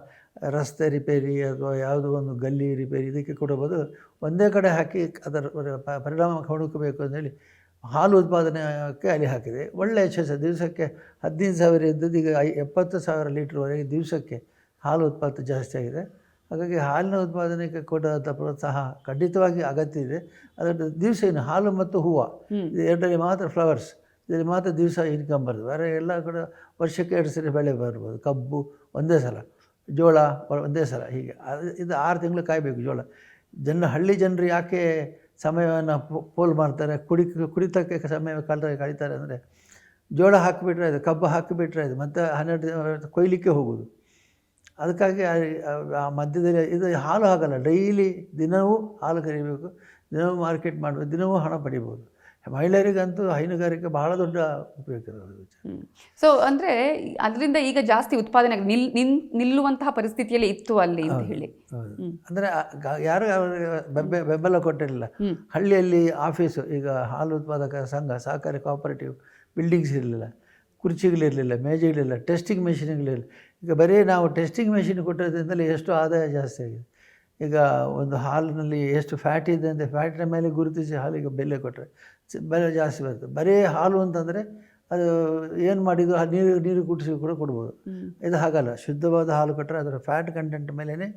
ರಸ್ತೆ ರಿಪೇರಿ ಅಥವಾ ಯಾವುದೋ ಒಂದು ಗಲ್ಲಿ ರಿಪೇರಿ ಇದಕ್ಕೆ ಕೊಡಬಹುದು, ಒಂದೇ ಕಡೆ ಹಾಕಿ ಅದರ ಪರಿಣಾಮ ಹುಡುಕಬೇಕು ಅಂತೇಳಿ ಹಾಲು ಉತ್ಪಾದನೆಗೆ ಅಲ್ಲಿ ಹಾಕಿದೆ. ಒಳ್ಳೆಯ ಯಶಸ್ಸು. ದಿವಸಕ್ಕೆ 15,000 ಇದ್ದದ್ದು ಈಗ 70,000 ಲೀಟ್ರ್ವರೆಗೆ ದಿವಸಕ್ಕೆ ಹಾಲು ಉತ್ಪಾದನೆ ಜಾಸ್ತಿ ಆಗಿದೆ. ಹಾಗಾಗಿ ಹಾಲಿನ ಉತ್ಪಾದನೆಗೆ ಕೊಡೋಂಥ ಪ್ರೋತ್ಸಾಹ ಖಂಡಿತವಾಗಿ ಅಗತ್ಯ ಇದೆ. ಅದರ ದಿವಸ ಏನು ಹಾಲು ಮತ್ತು ಹೂವು ಇದು ಎರಡರಲ್ಲಿ ಮಾತ್ರ, ಫ್ಲವರ್ಸ್ ಇದರಲ್ಲಿ ಮಾತ್ರ ದಿವಸ ಇನ್ಕಮ್ ಬರ್ತದೆ. ಬೇರೆ ಎಲ್ಲ ಕಡೆ ವರ್ಷಕ್ಕೆ 2 ಸರಿ ಬೆಳೆ ಬರ್ಬೋದು. ಕಬ್ಬು ಒಂದೇ ಸಲ, ಜೋಳ ಒಂದೇ ಸಲ, ಹೀಗೆ ಇದು 6 ತಿಂಗಳು ಕಾಯಬೇಕು ಜೋಳ. ಹಳ್ಳಿ ಜನರು ಯಾಕೆ ಸಮಯವನ್ನು ಪೋಲ್ ಮಾಡ್ತಾರೆ, ಕುಡಿತಕ್ಕೆ ಸಮಯ ಕಳೀತಾರೆ ಅಂದರೆ, ಜೋಳ ಹಾಕಿಬಿಟ್ರೆ ಅದು, ಕಬ್ಬು ಹಾಕಿಬಿಟ್ರೆ ಅದು, ಮತ್ತು 12 ಕೊಯ್ಲಿಕ್ಕೆ ಹೋಗೋದು. ಅದಕ್ಕಾಗಿ ಆ ಮಧ್ಯದಲ್ಲಿ ಇದು ಹಾಲು ಹಾಕಲ್ಲ, ಡೈಲಿ ದಿನವೂ ಹಾಲು ಕರಿಬೇಕು, ದಿನವೂ ಮಾರ್ಕೆಟ್ ಮಾಡಬೇಕು, ದಿನವೂ ಹಣ ಪಡಿಬೋದು. ಮಹಿಳೆಯರಿಗಂತೂ ಹೈನುಗಾರಿಕೆ ಬಹಳ ದೊಡ್ಡ ಉಪಯೋಗ ಇರೋದು. ಸೊ ಅಂದರೆ ಅದರಿಂದ ಈಗ ಜಾಸ್ತಿ ಉತ್ಪಾದನೆ ನಿಲ್ಲುವಂತಹ ಪರಿಸ್ಥಿತಿಯಲ್ಲಿ ಇತ್ತು ಅಲ್ಲಿ ಅಂತ ಹೇಳಿ. ಅಂದರೆ ಯಾರು ಬೆಂಬಲ ಕೊಟ್ಟಿರಲಿಲ್ಲ. ಹಳ್ಳಿಯಲ್ಲಿ ಆಫೀಸು, ಈಗ ಹಾಲು ಉತ್ಪಾದಕ ಸಂಘ, ಸಹಕಾರಿ ಕೋಆಪರೇಟಿವ್ ಬಿಲ್ಡಿಂಗ್ಸ್ ಇರಲಿಲ್ಲ, ಕುರ್ಚಿಗಳಿರಲಿಲ್ಲ, ಮೇಜುಗಳಿರಲಿಲ್ಲ, ಟೆಸ್ಟಿಂಗ್ ಮೆಷಿನ್ಗಳಿರಲಿಲ್ಲ. ಈಗ ಬರೀ ನಾವು ಟೆಸ್ಟಿಂಗ್ ಮೆಷಿನ್ ಕೊಟ್ಟಿರೋದ್ರಿಂದಲೇ ಎಷ್ಟು ಆದಾಯ ಜಾಸ್ತಿ ಆಗಿದೆ. ಈಗ ಒಂದು ಹಾಲಿನಲ್ಲಿ ಎಷ್ಟು ಫ್ಯಾಟ್ ಇದೆ ಅಂತ ಫ್ಯಾಟಿನ ಮೇಲೆ ಗುರುತಿಸಿ ಹಾಲಿಗೆ ಬೆಲೆ ಕೊಟ್ಟರೆ ಬೆಲೆ ಜಾಸ್ತಿ ಬರ್ತದೆ. ಬರೀ ಹಾಲು ಅಂತಂದರೆ ಅದು ಏನು ಮಾಡಿದ್ರು ನೀರು ಕುಡಿಸಿ ಕೂಡ ಕೊಡ್ಬೋದು. ಇದು ಹಾಗಲ್ಲ, ಶುದ್ಧವಾದ ಹಾಲು ಕೊಟ್ಟರೆ ಅದರ ಫ್ಯಾಟ್ ಕಂಟೆಂಟ್ ಮೇಲೇ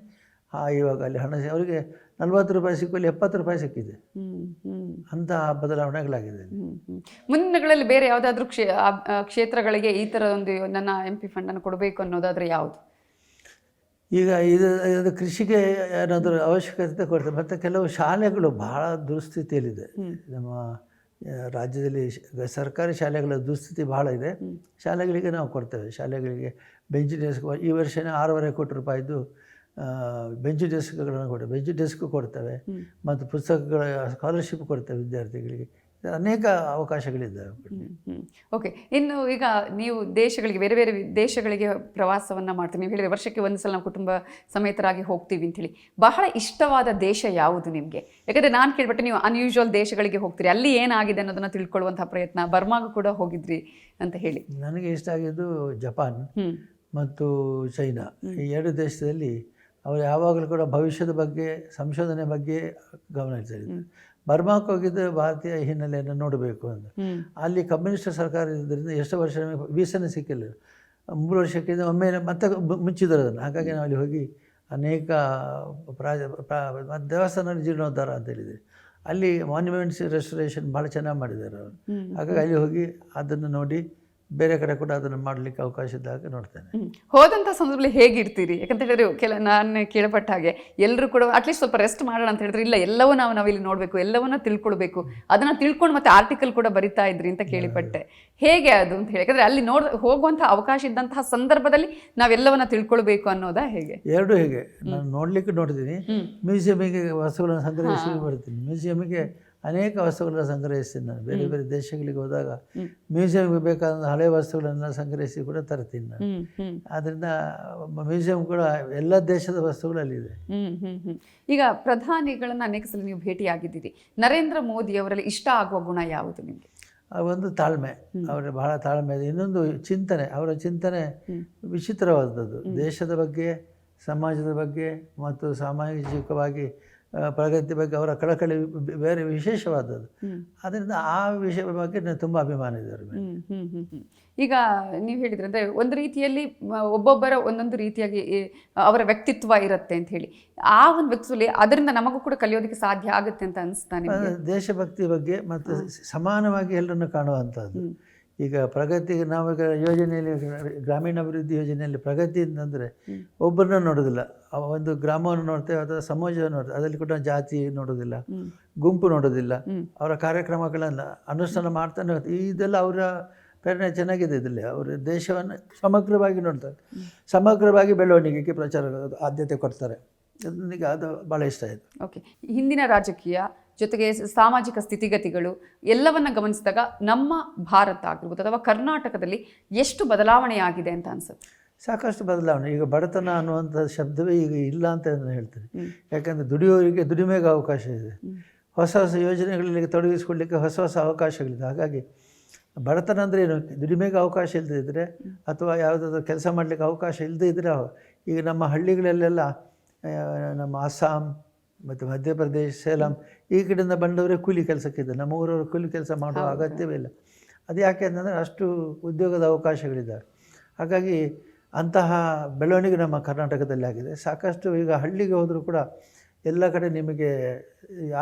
ಇವಾಗ ಅಲ್ಲಿ ಹಣ ಅವರಿಗೆ 40 ರೂಪಾಯಿ ಸಿಕ್ಕಲ್ಲಿ 70 ರೂಪಾಯಿ ಸಿಕ್ಕಿದೆ. ಅಂಥ ಬದಲಾವಣೆಗಳಾಗಿದೆ. ಮುಂದಿನ ದಿನಗಳಲ್ಲಿ ಬೇರೆ ಯಾವುದಾದ್ರೂ ಕ್ಷೇತ್ರಗಳಿಗೆ ಈ ಥರ ಒಂದು ನನ್ನ MP ಫಂಡನ್ನು ಕೊಡಬೇಕು ಅನ್ನೋದಾದರೆ ಯಾವುದು? ಈಗ ಇದು ಕೃಷಿಗೆ ಏನಾದರೂ ಅವಶ್ಯಕತೆ ಕೊಡ್ತದೆ. ಮತ್ತು ಕೆಲವು ಶಾಲೆಗಳು ಬಹಳ ದುಸ್ಥಿತಿಯಲ್ಲಿದೆ. ನಮ್ಮ ರಾಜ್ಯದಲ್ಲಿ ಸರ್ಕಾರಿ ಶಾಲೆಗಳ ದುಸ್ಥಿತಿ ಭಾಳ ಇದೆ. ಶಾಲೆಗಳಿಗೆ ನಾವು ಕೊಡ್ತೇವೆ. ಶಾಲೆಗಳಿಗೆ ಬೆಂಚ್ ಡೆಸ್ಕ್ ಈ ವರ್ಷನೇ 6.5 ಕೋಟಿ ರೂಪಾಯಿದು ಬೆಂಚ್ ಡೆಸ್ಕ್ಗಳನ್ನು ಕೊಡ್ತೇವೆ. ಬೆಂಚ್ ಡೆಸ್ಕ್ ಕೊಡ್ತೇವೆ ಮತ್ತು ಪುಸ್ತಕಗಳ ಸ್ಕಾಲರ್ಶಿಪ್ ಕೊಡ್ತೇವೆ ವಿದ್ಯಾರ್ಥಿಗಳಿಗೆ. ಅನೇಕ ಅವಕಾಶಗಳಿದ್ದಾವೆ. ಓಕೆ, ಇನ್ನು ಈಗ ನೀವು ದೇಶಗಳಿಗೆ, ಬೇರೆ ಬೇರೆ ದೇಶಗಳಿಗೆ ಪ್ರವಾಸವನ್ನು ಮಾಡ್ತೀವಿ. ನೀವು ಹೇಳಿದ್ರೆ ವರ್ಷಕ್ಕೆ ಒಂದು ಸಲ ನಾವು ಕುಟುಂಬ ಸಮೇತರಾಗಿ ಹೋಗ್ತೀವಿ ಅಂಥೇಳಿ. ಬಹಳ ಇಷ್ಟವಾದ ದೇಶ ಯಾವುದು ನಿಮಗೆ? ಯಾಕಂದರೆ ನಾನು ಕೇಳ್ಬಿಟ್ಟೆ ನೀವು ಅನ್ಯೂಶುವಲ್ ದೇಶಗಳಿಗೆ ಹೋಗ್ತೀರಿ, ಅಲ್ಲಿ ಏನಾಗಿದೆ ಅನ್ನೋದನ್ನು ತಿಳ್ಕೊಳ್ಳುವಂಥ ಪ್ರಯತ್ನ. ಬರ್ಮಾಗೂ ಕೂಡ ಹೋಗಿದ್ರಿ ಅಂತ ಹೇಳಿ. ನನಗೆ ಇಷ್ಟ ಆಗಿದ್ದು ಜಪಾನ್ ಮತ್ತು ಚೈನಾ. ಈ 2 ದೇಶದಲ್ಲಿ ಅವರು ಯಾವಾಗಲೂ ಕೂಡ ಭವಿಷ್ಯದ ಬಗ್ಗೆ, ಸಂಶೋಧನೆ ಬಗ್ಗೆ ಗಮನ ಹರಿಸಿದ್ದಾರೆ. ಬರ್ಮಾಕ್ಕೆ ಹೋಗಿದ್ದು ಭಾರತೀಯ ಹಿನ್ನೆಲೆಯನ್ನು ನೋಡಬೇಕು ಅಂತ. ಅಲ್ಲಿ ಕಮ್ಯುನಿಸ್ಟ್ ಸರ್ಕಾರ ಇದ್ದರಿಂದ ಎಷ್ಟು ವರ್ಷ ವೀಸನೇ ಸಿಕ್ಕಿಲ್ಲ. 3 ವರ್ಷಕ್ಕಿಂತ ಒಮ್ಮೆ ಮತ್ತೆ ಮುಚ್ಚಿದ್ರು ಅದನ್ನು. ಹಾಗಾಗಿ ನಾವು ಅಲ್ಲಿ ಹೋಗಿ ಅನೇಕ ದೇವಸ್ಥಾನ ಜೀರ್ಣೋದ್ಧಾರ ಅಂತ ಹೇಳಿದರೆ ಅಲ್ಲಿ ಮಾನ್ಯುಮೆಂಟ್ಸ್ ರೆಸ್ಟೋರೇಷನ್ ಭಾಳ ಚೆನ್ನಾಗಿ ಮಾಡಿದ್ದಾರೆ ಅವರು. ಹಾಗಾಗಿ ಅಲ್ಲಿ ಹೋಗಿ ಅದನ್ನು ನೋಡಿ ಬೇರೆ ಕಡೆ ಕೂಡ ಅದನ್ನು ಮಾಡಲಿಕ್ಕೆ ಅವಕಾಶ ಇದ್ದಾಗ ನೋಡ್ತೇನೆ. ಹೋದಂಥ ಸಂದರ್ಭದಲ್ಲಿ ಹೇಗಿರ್ತೀರಿ? ಯಾಕಂತ ಹೇಳಿದ್ರೆ ನಾನು ಕೇಳಪಟ್ಟ ಹಾಗೆ ಎಲ್ಲರೂ ಕೂಡ ಅಟ್ಲೀಸ್ಟ್ ಸ್ವಲ್ಪ ರೆಸ್ಟ್ ಮಾಡೋಣ ಅಂತ ಹೇಳಿದ್ರೆ, ಇಲ್ಲ ಎಲ್ಲವೂ ನಾವಿಲ್ಲಿ ನೋಡಬೇಕು, ಎಲ್ಲವನ್ನ ತಿಳ್ಕೊಳ್ಬೇಕು, ಅದನ್ನು ತಿಳ್ಕೊಂಡು ಮತ್ತೆ ಆರ್ಟಿಕಲ್ ಕೂಡ ಬರಿತಾ ಇದ್ರಿ ಅಂತ ಕೇಳಿಪಟ್ಟೆ. ಹೇಗೆ ಅದು ಅಂತ ಹೇಳಿ? ಯಾಕಂದರೆ ಅಲ್ಲಿ ಹೋಗುವಂಥ ಅವಕಾಶ ಇದ್ದಂತಹ ಸಂದರ್ಭದಲ್ಲಿ ನಾವೆಲ್ಲವನ್ನ ತಿಳ್ಕೊಳ್ಬೇಕು ಅನ್ನೋದಾ ಹೇಗೆ? ಎರಡು ಹೇಗೆ. ನಾನು ನೋಡಲಿಕ್ಕೆ ನೋಡ್ತೀನಿ, ಮ್ಯೂಸಿಯಮಿಗೆ ವಸ್ತುಗಳನ್ನು ಸಂಗ್ರಹಿಸಿ ಬರ್ತೀನಿ. ಮ್ಯೂಸಿಯಮಿಗೆ ಅನೇಕ ವಸ್ತುಗಳನ್ನ ಸಂಗ್ರಹಿಸ್ತೀನಿ ನಾನು. ಬೇರೆ ಬೇರೆ ದೇಶಗಳಿಗೆ ಹೋದಾಗ ಮ್ಯೂಸಿಯಂಗೆ ಬೇಕಾದ ಹಳೆ ವಸ್ತುಗಳನ್ನ ಸಂಗ್ರಹಿಸಿ ಕೂಡ ತರ್ತೀನಿ ನಾನು. ಆದ್ದರಿಂದ ಮ್ಯೂಸಿಯಂ ಕೂಡ ಎಲ್ಲ ದೇಶದ ವಸ್ತುಗಳು ಅಲ್ಲಿದೆ. ಈಗ ಪ್ರಧಾನಿಗಳನ್ನು ಅನೇಕ ಸಲ ನೀವು ಭೇಟಿಯಾಗಿದ್ದೀರಿ. ನರೇಂದ್ರ ಮೋದಿ ಅವರಲ್ಲಿ ಇಷ್ಟ ಆಗುವ ಗುಣ ಯಾವುದು ನಿಮಗೆ? ಒಂದು ತಾಳ್ಮೆ, ಅವರ ಬಹಳ ತಾಳ್ಮೆ ಇದೆ. ಇನ್ನೊಂದು ಚಿಂತನೆ, ಅವರ ಚಿಂತನೆ ವಿಚಿತ್ರವಾದದ್ದು. ದೇಶದ ಬಗ್ಗೆ, ಸಮಾಜದ ಬಗ್ಗೆ ಮತ್ತು ಸಾಮಾಜಿಕವಾಗಿ ಪ್ರಗತಿ ಬಗ್ಗೆ ಅವರ ಕಳಕಳಿ ಬೇರೆ ವಿಶೇಷವಾದದ್ದು. ಅದರಿಂದ ಆ ವಿಷಯದ ಬಗ್ಗೆ ನನಗೆ ತುಂಬ ಅಭಿಮಾನ ಇದೆ ಅವ್ರ ಮೇಲೆ. ಈಗ ನೀವು ಹೇಳಿದ್ರೆ ಅಂದರೆ ಒಂದು ರೀತಿಯಲ್ಲಿ ಒಬ್ಬೊಬ್ಬರ ಒಂದೊಂದು ರೀತಿಯಾಗಿ ಅವರ ವ್ಯಕ್ತಿತ್ವ ಇರುತ್ತೆ ಅಂತ ಹೇಳಿ, ಆ ಒಂದು ವ್ಯಕ್ತಿತ್ವದಲ್ಲಿ ಅದರಿಂದ ನಮಗೂ ಕೂಡ ಕಲಿಯೋದಕ್ಕೆ ಸಾಧ್ಯ ಆಗುತ್ತೆ ಅಂತ ಅನಿಸ್ತಾ ನಿಮಗೆ? ದೇಶಭಕ್ತಿ ಬಗ್ಗೆ ಮತ್ತು ಸಮಾನವಾಗಿ ಎಲ್ಲರನ್ನು ಕಾಣುವಂಥದ್ದು. ಈಗ ಪ್ರಗತಿ ನಾವೀಗ ಯೋಜನೆಯಲ್ಲಿ, ಗ್ರಾಮೀಣಾಭಿವೃದ್ಧಿ ಯೋಜನೆಯಲ್ಲಿ ಪ್ರಗತಿ ಅಂತಂದರೆ ಒಬ್ಬರನ್ನ ನೋಡೋದಿಲ್ಲ, ಒಂದು ಗ್ರಾಮವನ್ನು ನೋಡ್ತೇವೆ ಅಥವಾ ಸಮಾಜವನ್ನು ನೋಡ್ತೇವೆ, ಅದರಲ್ಲಿ ಕೂಡ ಜಾತಿ ನೋಡೋದಿಲ್ಲ, ಗುಂಪು ನೋಡೋದಿಲ್ಲ, ಅವರ ಕಾರ್ಯಕ್ರಮಗಳನ್ನು ಅನುಷ್ಠಾನ ಮಾಡ್ತಾನೆ ಇದೆಲ್ಲ ಅವರ ಪ್ರೇರಣೆ ಚೆನ್ನಾಗಿದೆ. ಇದರಲ್ಲಿ ಅವರು ದೇಶವನ್ನು ಸಮಗ್ರವಾಗಿ ನೋಡ್ತಾರೆ, ಸಮಗ್ರವಾಗಿ ಬೆಳವಣಿಗೆಗೆ ಪ್ರಚಾರ ಆದ್ಯತೆ ಕೊಡ್ತಾರೆ. ನನಗೆ ಅದು ಭಾಳ ಇಷ್ಟ ಆಯಿತು. ಓಕೆ, ಹಿಂದಿನ ರಾಜಕೀಯ ಜೊತೆಗೆ ಸಾಮಾಜಿಕ ಸ್ಥಿತಿಗತಿಗಳು ಎಲ್ಲವನ್ನ ಗಮನಿಸಿದಾಗ ನಮ್ಮ ಭಾರತ ಆಗಿರ್ಬೋದು ಅಥವಾ ಕರ್ನಾಟಕದಲ್ಲಿ ಎಷ್ಟು ಬದಲಾವಣೆ ಆಗಿದೆ ಅಂತ ಅನ್ಸುತ್ತೆ? ಸಾಕಷ್ಟು ಬದಲಾವಣೆ. ಈಗ ಬಡತನ ಅನ್ನುವಂಥ ಶಬ್ದವೇ ಈಗ ಇಲ್ಲ ಅಂತ ನಾನು ಹೇಳ್ತೀನಿ. ಯಾಕಂದರೆ ದುಡಿಯೋರಿಗೆ ದುಡಿಮೆಗೆ ಅವಕಾಶ ಇದೆ, ಹೊಸ ಹೊಸ ಯೋಜನೆಗಳಲ್ಲಿ ತೊಡಗಿಸ್ಕೊಳ್ಳಿಕ್ಕೆ ಹೊಸ ಹೊಸ ಅವಕಾಶಗಳಿದೆ. ಹಾಗಾಗಿ ಬಡತನ ಅಂದರೆ ಏನು, ದುಡಿಮೆಗೆ ಅವಕಾಶ ಇಲ್ಲದೇ ಇದ್ದರೆ ಅಥವಾ ಯಾವುದಾದ್ರೂ ಕೆಲಸ ಮಾಡಲಿಕ್ಕೆ ಅವಕಾಶ ಇಲ್ಲದೇ ಇದ್ದರೆ, ಈಗ ನಮ್ಮ ಹಳ್ಳಿಗಳಲ್ಲೆಲ್ಲ ನಮ್ಮ ಅಸ್ಸಾಂ ಮತ್ತು ಮಧ್ಯಪ್ರದೇಶ, ಸೇಲಂ ಈ ಕಡೆಯಿಂದ ಬಂದವರೇ ಕೂಲಿ ಕೆಲಸಕ್ಕಿದೆ. ನಮ್ಮ ಊರವರು ಕೂಲಿ ಕೆಲಸ ಮಾಡುವ ಅಗತ್ಯವೇ ಇಲ್ಲ. ಅದು ಯಾಕೆ ಅಂತಂದರೆ ಅಷ್ಟು ಉದ್ಯೋಗದ ಅವಕಾಶಗಳಿದ್ದಾವೆ. ಹಾಗಾಗಿ ಅಂತಹ ಬೆಳವಣಿಗೆ ನಮ್ಮ ಕರ್ನಾಟಕದಲ್ಲಿ ಆಗಿದೆ. ಸಾಕಷ್ಟು ಈಗ ಹಳ್ಳಿಗೆ ಹೋದರೂ ಕೂಡ ಎಲ್ಲ ಕಡೆ ನಿಮಗೆ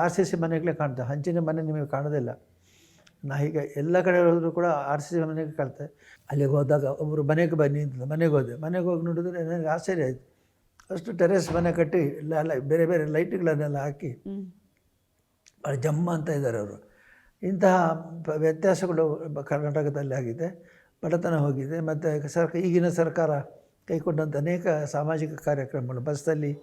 RCC ಮನೆಗಳೇ ಕಾಣ್ತವೆ, ಹಂಚಿನ ಮನೆ ನಿಮಗೆ ಕಾಣೋದಿಲ್ಲ. ಈಗ ಎಲ್ಲ ಕಡೆ ಹೋದರೂ ಕೂಡ RCC ಮನೆಗೆ ಕಾಣ್ತವೆ. ಅಲ್ಲಿಗೆ ಹೋದಾಗ ಒಬ್ಬರು ಮನೆಗೆ ಮನೆಗೆ ಹೋಗಿ ನೋಡಿದ್ರೆ ನನಗೆ ಆಶ್ಚರ್ಯ ಆಯಿತು. ಅಷ್ಟು ಟೆರೆಸ್ ಮನೆ ಕಟ್ಟಿ ಬೇರೆ ಬೇರೆ ಲೈಟ್ಗಳನ್ನೆಲ್ಲ ಹಾಕಿ ಭಾಳ ಜಮ್ಮ ಅಂತ ಇದ್ದಾರೆ ಅವರು. ಇಂತಹ ವ್ಯತ್ಯಾಸಗಳು ಕರ್ನಾಟಕದಲ್ಲಿ ಆಗಿದೆ, ಬಡತನ ಹೋಗಿದೆ. ಮತ್ತು ಈಗಿನ ಸರ್ಕಾರ ಕೈಗೊಂಡಂಥ ಅನೇಕ ಸಾಮಾಜಿಕ ಕಾರ್ಯಕ್ರಮಗಳು, ಬಸ್ಸಲ್ಲಿ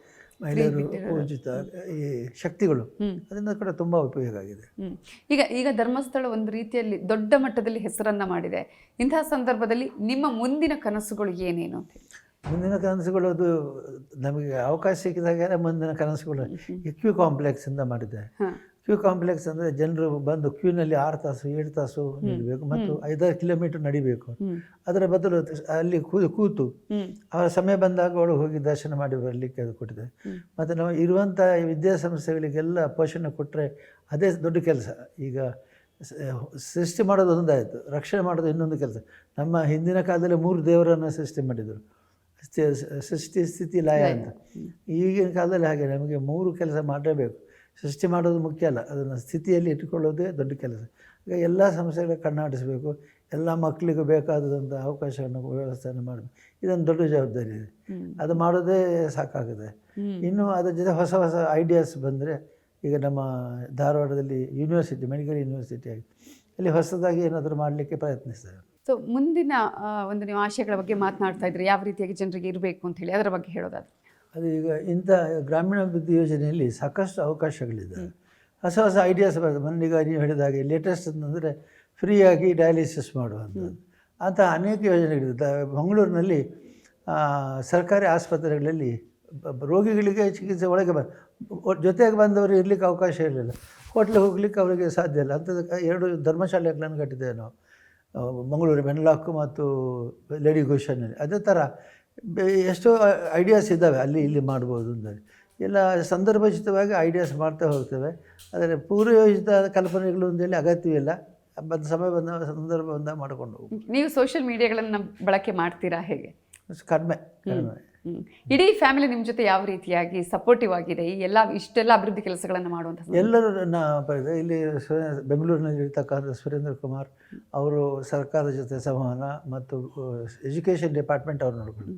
ಮಹಿಳೆಯರು ಉಚಿತ ಈ ಶಕ್ತಿಗಳು, ಅದರಿಂದ ಕೂಡ ತುಂಬ ಉಪಯೋಗ ಆಗಿದೆ. ಈಗ ಧರ್ಮಸ್ಥಳ ಒಂದು ರೀತಿಯಲ್ಲಿ ದೊಡ್ಡ ಮಟ್ಟದಲ್ಲಿ ಹೆಸರನ್ನು ಮಾಡಿದೆ. ಇಂತಹ ಸಂದರ್ಭದಲ್ಲಿ ನಿಮ್ಮ ಮುಂದಿನ ಕನಸುಗಳು ಏನೇನು ಅಂತ ಹೇಳಿ? ಮುಂದಿನ ಕನಸುಗಳು, ಅದು ನಮಗೆ ಅವಕಾಶ ಸಿಕ್ಕಿದಾಗ ಮುಂದಿನ ಕನಸುಗಳು ಕ್ಯೂ ಕಾಂಪ್ಲೆಕ್ಸಿಂದ ಮಾಡಿದೆ. ಕ್ಯೂ ಕಾಂಪ್ಲೆಕ್ಸ್ ಅಂದರೆ ಜನರು ಬಂದು ಕ್ಯೂನಲ್ಲಿ 6 ತಾಸು 7 ತಾಸು ನಿಲ್ಲಬೇಕು ಮತ್ತು 5-6 ಕಿಲೋಮೀಟರ್ ನಡಿಬೇಕು. ಅದರ ಬದಲು ಅಲ್ಲಿ ಕೂತು ಅವರ ಸಮಯ ಬಂದಾಗ ಒಳಗೆ ಹೋಗಿ ದರ್ಶನ ಮಾಡಿ ಬರಲಿಕ್ಕೆ ಅದು ಕೊಟ್ಟಿದೆ. ಮತ್ತು ನಾವು ಇರುವಂಥ ವಿದ್ಯಾಸಂಸ್ಥೆಗಳಿಗೆಲ್ಲ ಪೋಷಣೆ ಕೊಟ್ಟರೆ ಅದೇ ದೊಡ್ಡ ಕೆಲಸ. ಈಗ ಸೃಷ್ಟಿ ಮಾಡೋದು ಒಂದಾಯಿತು, ರಕ್ಷಣೆ ಮಾಡೋದು ಇನ್ನೊಂದು ಕೆಲಸ. ನಮ್ಮ ಹಿಂದಿನ ಕಾಲದಲ್ಲಿ 3 ದೇವರನ್ನು ಸೃಷ್ಟಿ ಮಾಡಿದರು, ಸೃಷ್ಟಿ ಸ್ಥಿತಿ ಲಯ ಅಂತ. ಈಗಿನ ಕಾಲದಲ್ಲಿ ಹಾಗೆ ನಮಗೆ 3 ಕೆಲಸ ಮಾಡಲೇಬೇಕು. ಸೃಷ್ಟಿ ಮಾಡೋದು ಮುಖ್ಯ ಅಲ್ಲ, ಅದನ್ನು ಸ್ಥಿತಿಯಲ್ಲಿ ಇಟ್ಟುಕೊಳ್ಳೋದೇ ದೊಡ್ಡ ಕೆಲಸ. ಈಗ ಎಲ್ಲ ಸಮಸ್ಯೆಗಳ ಕಣ್ಣಾಡಿಸಬೇಕು, ಎಲ್ಲ ಮಕ್ಕಳಿಗೂ ಬೇಕಾದಂಥ ಅವಕಾಶವನ್ನು ವ್ಯವಸ್ಥೆಯನ್ನು ಮಾಡಬೇಕು. ಇದೊಂದು ದೊಡ್ಡ ಜವಾಬ್ದಾರಿ ಇದೆ. ಅದು ಮಾಡೋದೇ ಸಾಕಾಗಿದೆ. ಇನ್ನು ಅದರ ಜೊತೆ ಹೊಸ ಹೊಸ ಐಡಿಯಾಸ್ ಬಂದರೆ, ಈಗ ನಮ್ಮ ಧಾರವಾಡದಲ್ಲಿ ಯೂನಿವರ್ಸಿಟಿ, ಮೆಡಿಕಲ್ ಯೂನಿವರ್ಸಿಟಿ ಆಗಿದೆ, ಅಲ್ಲಿ ಹೊಸದಾಗಿ ಏನಾದರೂ ಮಾಡಲಿಕ್ಕೆ ಪ್ರಯತ್ನಿಸ್ತಾರೆ. ಸೊ ಮುಂದಿನ ಒಂದು ನೀವು ಆಶಯಗಳ ಬಗ್ಗೆ ಮಾತನಾಡ್ತಾ ಇದ್ರಿ, ಯಾವ ರೀತಿಯಾಗಿ ಜನರಿಗೆ ಇರಬೇಕು ಅಂತ ಹೇಳಿ, ಅದರ ಬಗ್ಗೆ ಹೇಳೋದಾದ್ರೆ? ಅದು ಈಗ ಇಂಥ ಗ್ರಾಮೀಣಾಭಿವೃದ್ಧಿ ಯೋಜನೆಯಲ್ಲಿ ಸಾಕಷ್ಟು ಅವಕಾಶಗಳಿದೆ, ಹೊಸ ಹೊಸ ಐಡಿಯಾಸ್ ಬರ್ತದೆ. ಮೊನ್ನೆಗ ನೀವು ಹೇಳಿದಾಗೆ ಲೇಟೆಸ್ಟ್ ಅಂತಂದರೆ ಫ್ರೀಯಾಗಿ ಡಯಾಲಿಸಿಸ್ ಮಾಡುವಂಥದ್ದು, ಅಂಥ ಅನೇಕ ಯೋಜನೆಗಳಿದೆ. ಮಂಗಳೂರಿನಲ್ಲಿ ಸರ್ಕಾರಿ ಆಸ್ಪತ್ರೆಗಳಲ್ಲಿ ರೋಗಿಗಳಿಗೆ ಚಿಕಿತ್ಸೆ ಒಳಗೆ ಜೊತೆಗೆ ಬಂದವರು ಇರಲಿಕ್ಕೆ ಅವಕಾಶ ಇರಲಿಲ್ಲ, ಹೋಟ್ಲಿಗೆ ಹೋಗ್ಲಿಕ್ಕೆ ಅವರಿಗೆ ಸಾಧ್ಯ ಇಲ್ಲ. ಅಂಥದ್ದು 2 ಧರ್ಮಶಾಲೆಗಳನ್ನು ಕಟ್ಟಿದ್ದೇವೆ ನಾವು, ಮಂಗಳೂರು ವೆನ್ಲಾಕ್ ಮತ್ತು ಲೇಡಿ ಗೋಶನ್ನಲ್ಲಿ. ಅದೇ ಥರ ಎಷ್ಟೋ ಐಡಿಯಾಸ್ ಇದ್ದಾವೆ, ಅಲ್ಲಿ ಇಲ್ಲಿ ಮಾಡ್ಬೋದು ಅಂದರೆ. ಎಲ್ಲ ಸಂದರ್ಭೋಚಿತವಾಗಿ ಐಡಿಯಾಸ್ ಮಾಡ್ತಾ ಹೋಗ್ತೇವೆ. ಆದರೆ ಪೂರ್ವಯೋಜಿತ ಕಲ್ಪನೆಗಳು ಅಂತೇಳಿ ಅಗತ್ಯವಿಲ್ಲ, ಬಂದ ಸಮಯ ಬಂದ ಸಂದರ್ಭ ಬಂದಾಗ ಮಾಡಿಕೊಂಡು ಹೋಗಿ. ನೀವು ಸೋಷಿಯಲ್ ಮೀಡಿಯಾಗಳನ್ನು ಬಳಕೆ ಮಾಡ್ತೀರಾ ಹೇಗೆ? ಕಡಿಮೆ. ಇಡೀ ಫ್ಯಾಮಿಲಿ ನಿಮ್ಮ ಜೊತೆ ಯಾವ ರೀತಿಯಾಗಿ ಸಪೋರ್ಟಿವ್ ಆಗಿದೆ ಈ ಇಷ್ಟೆಲ್ಲ ಅಭಿವೃದ್ಧಿ ಕೆಲಸಗಳನ್ನು ಮಾಡುವಂಥ? ಎಲ್ಲರೂ ಇಲ್ಲಿ ಬೆಂಗಳೂರಿನಲ್ಲಿ ಇರ್ತಕ್ಕಂಥ ಸುರೇಂದ್ರ ಕುಮಾರ್ ಅವರು ಸರ್ಕಾರದ ಜೊತೆ ಸಂವಹನ ಮತ್ತು ಎಜುಕೇಷನ್ ಡಿಪಾರ್ಟ್ಮೆಂಟ್ ಅವ್ರು ನೋಡ್ಕೊಂಡು,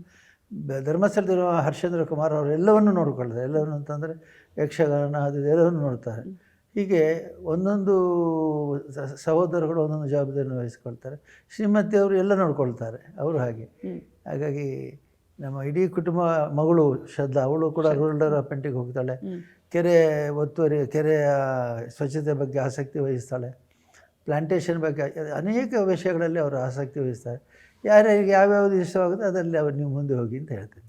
ಧರ್ಮಸ್ಥಳದಲ್ಲಿರುವ ಹರ್ಷೇಂದ್ರ ಕುಮಾರ್ ಅವರು ಎಲ್ಲವನ್ನು ನೋಡ್ಕೊಳ್ತಾರೆ. ಎಲ್ಲವನ್ನು ಅಂತಂದರೆ ಯಕ್ಷಗಾನ ಅದು ಎಲ್ಲವನ್ನು ನೋಡ್ತಾರೆ. ಹೀಗೆ ಒಂದೊಂದು ಸಹೋದರಗಳು ಒಂದೊಂದು ಜವಾಬ್ದಾರಿಯನ್ನು ವಹಿಸ್ಕೊಳ್ತಾರೆ. ಶ್ರೀಮತಿಯವರು ಎಲ್ಲ ನೋಡ್ಕೊಳ್ತಾರೆ ಅವರು ಹಾಗೆ. ಹಾಗಾಗಿ ನಮ್ಮ ಇಡೀ ಕುಟುಂಬ, ಮಗಳು ಶ್ರದ್ಧಾ, ಅವಳು ಕೂಡ ರೂರಲ್ ಡೆವಲಪ್ಮೆಂಟಿಗೆ ಹೋಗ್ತಾಳೆ. ಕೆರೆ ಒತ್ತುವರಿ, ಕೆರೆಯ ಸ್ವಚ್ಛತೆ ಬಗ್ಗೆ ಆಸಕ್ತಿ ವಹಿಸ್ತಾಳೆ. ಪ್ಲಾಂಟೇಷನ್ ಬಗ್ಗೆ ಅನೇಕ ವಿಷಯಗಳಲ್ಲಿ ಅವರು ಆಸಕ್ತಿ ವಹಿಸ್ತಾರೆ. ಯಾರ್ಯಾರಿಗೆ ಯಾವ್ಯಾವುದು ಇಷ್ಟವಾಗುತ್ತೆ ಅದರಲ್ಲಿ ಅವರು ನೀವು ಮುಂದೆ ಹೋಗಿ ಅಂತ ಹೇಳ್ತೀನಿ.